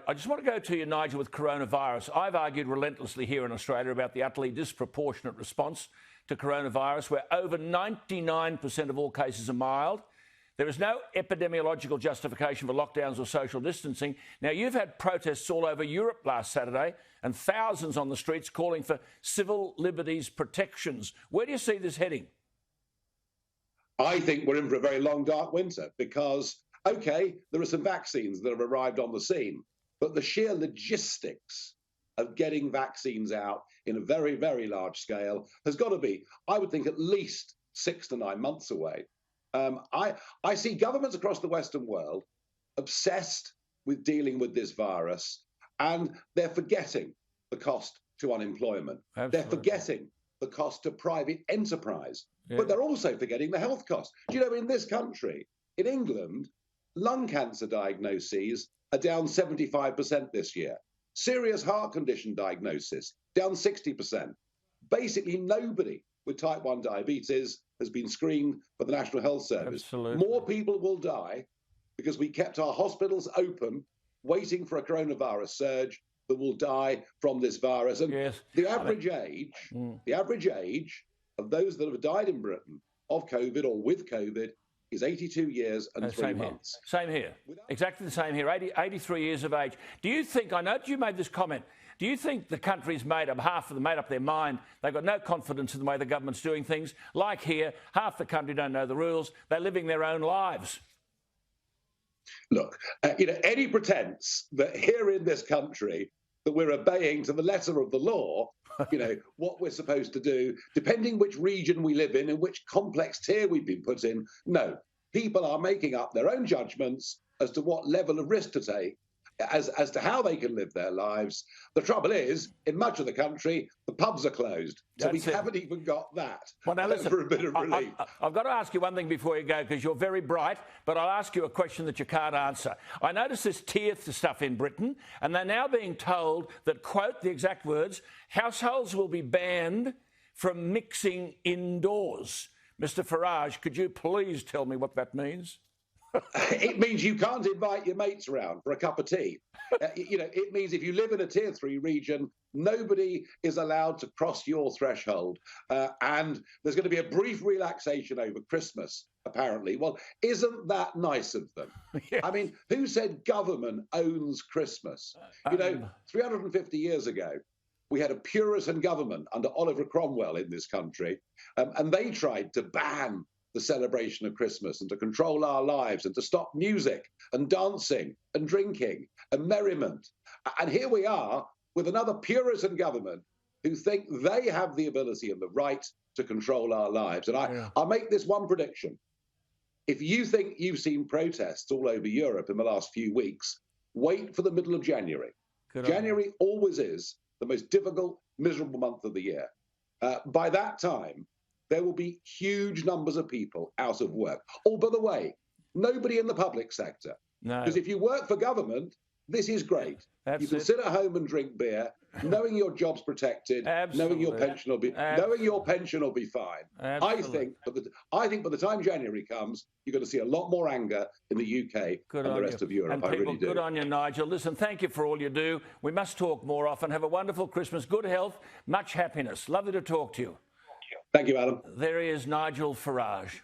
I just want to go to you, Nigel, with coronavirus. I've argued relentlessly here in Australia about the utterly disproportionate response to coronavirus, where over 99% of all cases are mild. There is no epidemiological justification for lockdowns or social distancing. Now, you've had protests all over Europe last Saturday and thousands on the streets calling for civil liberties protections. Where do you see this heading? I think we're in for a very long, dark winter because, OK, there are some vaccines that have arrived on the scene, but the sheer logistics of getting vaccines out in a very, very large scale has got to be, I would think, at least 6 to 9 months away. I see governments across the Western world obsessed with dealing with this virus, and they're forgetting the cost to unemployment. Absolutely. They're forgetting the cost to private enterprise, but they're also forgetting the health cost. Do you know, in this country, in England, lung cancer diagnoses are down 75% this year. Serious heart condition diagnosis, down 60%. Basically, nobody with type 1 diabetes has been screened for the National Health Service. Absolutely. More people will die because we kept our hospitals open, waiting for a coronavirus surge that will die from this virus. And the average age of those that have died in Britain of COVID or with COVID is 82 years and 3 months. Same here. Exactly the same here. 83 years of age. Do you think, I know you made this comment, do you think the country's made up, half of them made up their mind, they've got no confidence in the way the government's doing things? Like here, half the country don't know the rules, they're living their own lives. Look, any pretense that here in this country that we're obeying to the letter of the law, what we're supposed to do, depending which region we live in and which complex tier we've been put in. No, people are making up their own judgments as to what level of risk to take, as to how they can live their lives. The trouble is, in much of the country, the pubs are closed. So we haven't even got that. Well, now listen, for a bit of relief. I've got to ask you one thing before you go, because you're very bright, but I'll ask you a question that you can't answer. I noticed this tier stuff in Britain, and they're now being told that, quote the exact words, households will be banned from mixing indoors. Mr Farage, could you please tell me what that means? It means you can't invite your mates around for a cup of tea. It means if you live in a tier 3 region, nobody is allowed to cross your threshold. And there's going to be a brief relaxation over Christmas, apparently. Well, isn't that nice of them? Yes. I mean, who said government owns Christmas? 350 years ago, we had a Puritan government under Oliver Cromwell in this country, and they tried to ban the celebration of Christmas and to control our lives and to stop music and dancing and drinking and merriment. And here we are with another Puritan government who think they have the ability and the right to control our lives. And I'll make this one prediction. If you think you've seen protests all over Europe in the last few weeks, wait for the middle of January. January always is the most difficult, miserable month of the year. By that time, there will be huge numbers of people out of work. Oh, by the way, nobody in the public sector. No. Because if you work for government, this is great. You can sit at home and drink beer, knowing your job's protected, knowing your pension will be fine. Absolutely. I think by the time January comes, you're going to see a lot more anger in the UK and the rest of Europe. I really do. Good on you, Nigel. Listen, thank you for all you do. We must talk more often. Have a wonderful Christmas, good health, much happiness. Lovely to talk to you. Thank you, Adam. There is Nigel Farage.